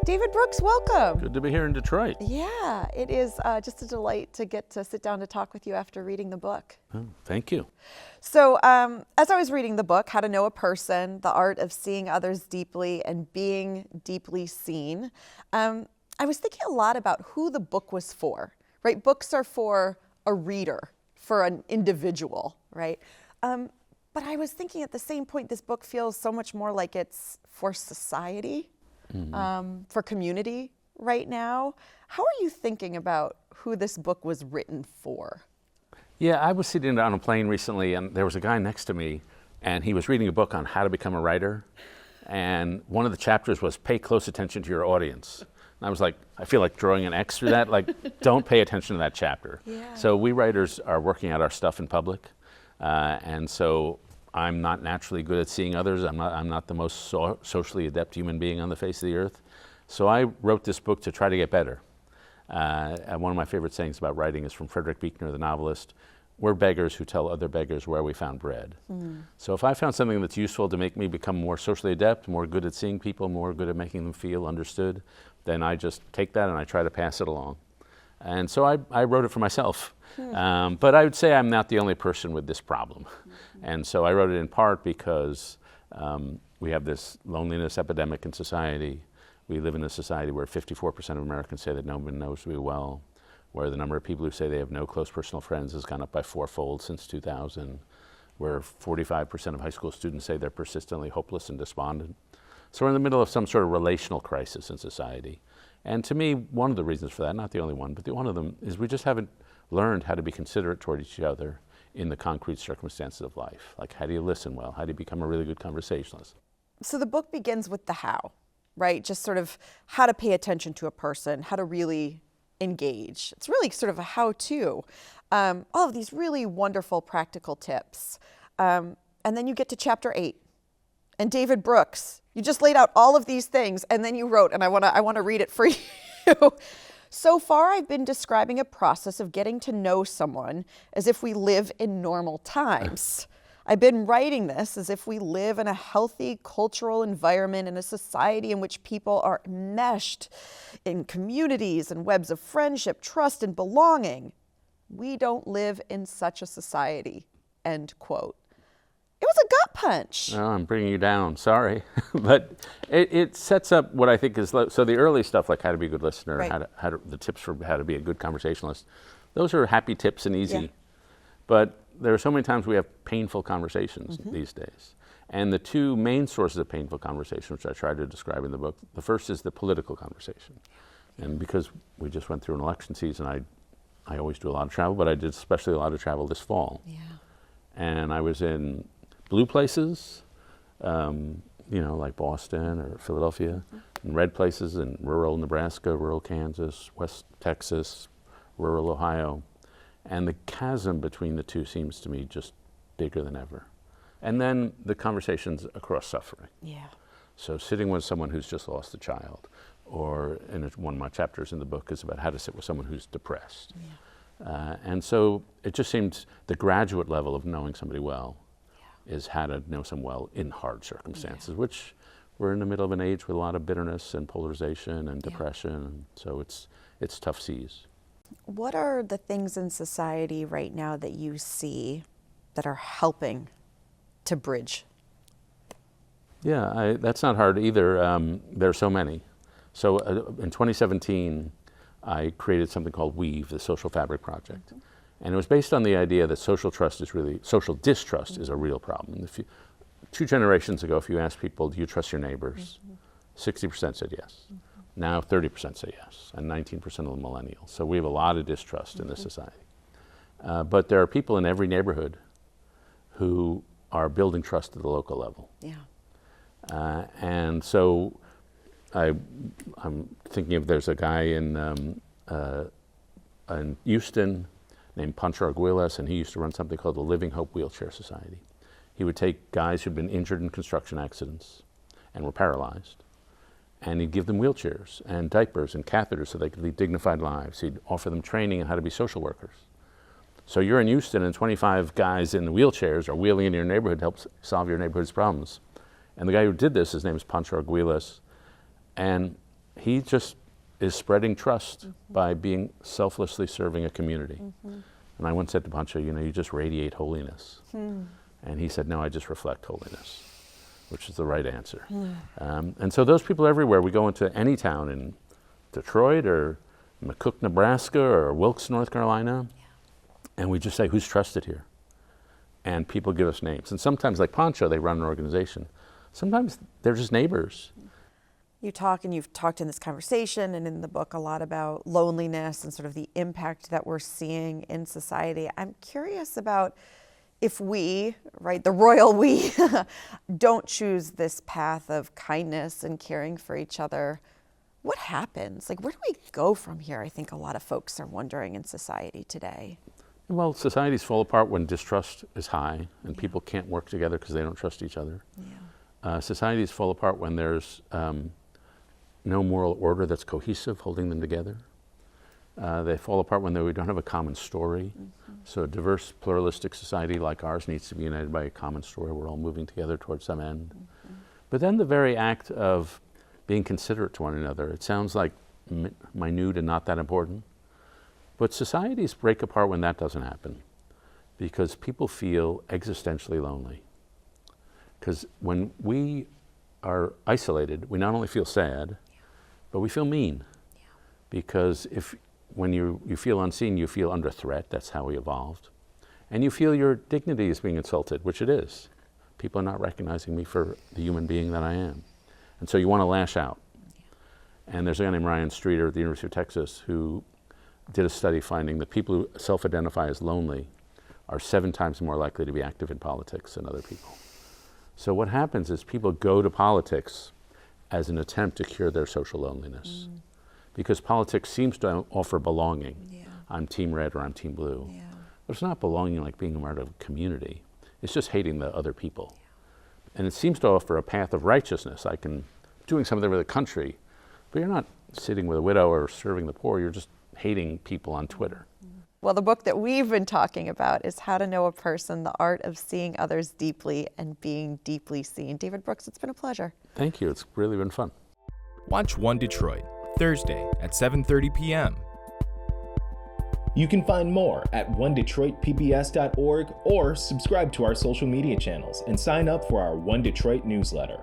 David Brooks, welcome. Good to be here in Detroit. Yeah, it is just a delight to get to sit down to talk with you after reading the book. Oh, thank you. So as I was reading the book, How to Know a Person, The Art of Seeing Others Deeply and Being Deeply Seen, I was thinking a lot about who the book was for, right? Books are for a reader, for an individual, right? But I was thinking at the same point, this book feels so much more like it's for society. For community right now. How are you thinking about who this book was written for? Yeah, I was sitting on a plane recently and there was a guy next to me and he was reading a book on how to become a writer. And one of the chapters was pay close attention to your audience. And I was like, I feel like drawing an X through that, like don't pay attention to that chapter. Yeah. So we writers are working out our stuff in public. And so I'm not naturally good at seeing others. I'm not the most socially adept human being on the face of the earth. So I wrote this book to try to get better. And one of my favorite sayings about writing is from Frederick Buechner, the novelist. We're beggars who tell other beggars where we found bread. So if I found something that's useful to make me become more socially adept, more good at seeing people, more good at making them feel understood, then I just take that and I try to pass it along. And so I wrote it for myself. But I would say I'm not the only person with this problem. And so I wrote it in part because we have this loneliness epidemic in society. We live in a society where 54% of Americans say that no one knows me well, where the number of people who say they have no close personal friends has gone up by fourfold since 2000, where 45% of high school students say they're persistently hopeless and despondent. So we're in the middle of some sort of relational crisis in society. And to me, one of the reasons for that, not the only one, but one of them is we just haven't learned how to be considerate toward each other in the concrete circumstances of life. Like, how do you listen well? How do you become a really good conversationalist? So the book begins with the how, right? Just sort of how to pay attention to a person, how to really engage. It's really sort of a how-to. All of these really wonderful practical tips. And then you get to chapter 8. And David Brooks, you just laid out all of these things, and then you wrote, and I want to read it for you. So far, I've been describing a process of getting to know someone as if we live in normal times. I've been writing this as if we live in a healthy cultural environment in a society in which people are enmeshed in communities and webs of friendship, trust, and belonging. We don't live in such a society, end quote. It was a gut punch. No, I'm bringing you down, sorry. But it sets up what I think is, so the early stuff like how to be a good listener, right. the tips for how to be a good conversationalist, those are happy tips and easy. Yeah. But there are so many times we have painful conversations these days. And the two main sources of painful conversation, which I try to describe in the book, the first is the political conversation. And because we just went through an election season, I always do a lot of travel, but I did especially a lot of travel this fall. Yeah. And I was in blue places, like Boston or Philadelphia, and red places in rural Nebraska, rural Kansas, West Texas, rural Ohio. And the chasm between the two seems to me just bigger than ever. And then the conversations across suffering. Yeah. So sitting with someone who's just lost a child, or one of my chapters in the book is about how to sit with someone who's depressed. Yeah. And so it just seems the graduate level of knowing somebody well is how to know someone well in hard circumstances, which we're in the middle of an age with a lot of bitterness and polarization and depression, and so it's tough seas. What are the things in society right now that you see that are helping to bridge? Yeah, that's not hard either. There are so many. So in 2017, I created something called Weave, the Social Fabric Project. And it was based on the idea that social distrust is a real problem. 2 generations ago, if you asked people, do you trust your neighbors? 60% said yes. Now 30% say yes, and 19% of the millennials. So we have a lot of distrust in this society. But there are people in every neighborhood who are building trust at the local level. Yeah. And so I'm thinking of, there's a guy in Houston named Pancho Arguelles, and he used to run something called the Living Hope Wheelchair Society. He would take guys who'd been injured in construction accidents and were paralyzed, and he'd give them wheelchairs and diapers and catheters so they could lead dignified lives. He'd offer them training on how to be social workers. So you're in Houston and 25 guys in wheelchairs are wheeling into your neighborhood to help solve your neighborhood's problems. And the guy who did this, his name is Pancho Arguelles, and he just is spreading trust by being selflessly serving a community. And I once said to Pancho, you just radiate holiness. And he said, no, I just reflect holiness, which is the right answer. And so those people everywhere, we go into any town in Detroit or McCook, Nebraska or Wilkes, North Carolina, and we just say, who's trusted here? And people give us names. And sometimes, like Pancho, they run an organization. Sometimes they're just neighbors. You talk, and you've talked in this conversation and in the book a lot about loneliness and sort of the impact that we're seeing in society. I'm curious about if we, right, the royal we, don't choose this path of kindness and caring for each other, what happens? Like, where do we go from here? I think a lot of folks are wondering in society today. Well, societies fall apart when distrust is high and people can't work together because they don't trust each other. Societies fall apart when there's no moral order that's cohesive, holding them together. They fall apart when we don't have a common story. So a diverse, pluralistic society like ours needs to be united by a common story. We're all moving together towards some end. But then the very act of being considerate to one another, it sounds like minute and not that important. But societies break apart when that doesn't happen, because people feel existentially lonely. Because when we are isolated, we not only feel sad, but we feel mean. Because when you feel unseen, you feel under threat. That's how we evolved. And you feel your dignity is being insulted, which it is. People are not recognizing me for the human being that I am. And so you want to lash out. And there's a guy named Ryan Streeter at the University of Texas who did a study finding that people who self-identify as lonely are 7 times more likely to be active in politics than other people. So what happens is people go to politics as an attempt to cure their social loneliness. Because politics seems to offer belonging. I'm team red or I'm team blue. But it's not belonging like being a part of a community. It's just hating the other people. And it seems to offer a path of righteousness. I can doing something for the country, but you're not sitting with a widow or serving the poor. You're just hating people on Twitter. Well, the book that we've been talking about is How to Know a Person, The Art of Seeing Others Deeply and Being Deeply Seen. David Brooks, it's been a pleasure. Thank you. It's really been fun. Watch One Detroit, Thursday at 7:30 p.m. You can find more at onedetroitpbs.org or subscribe to our social media channels and sign up for our One Detroit newsletter.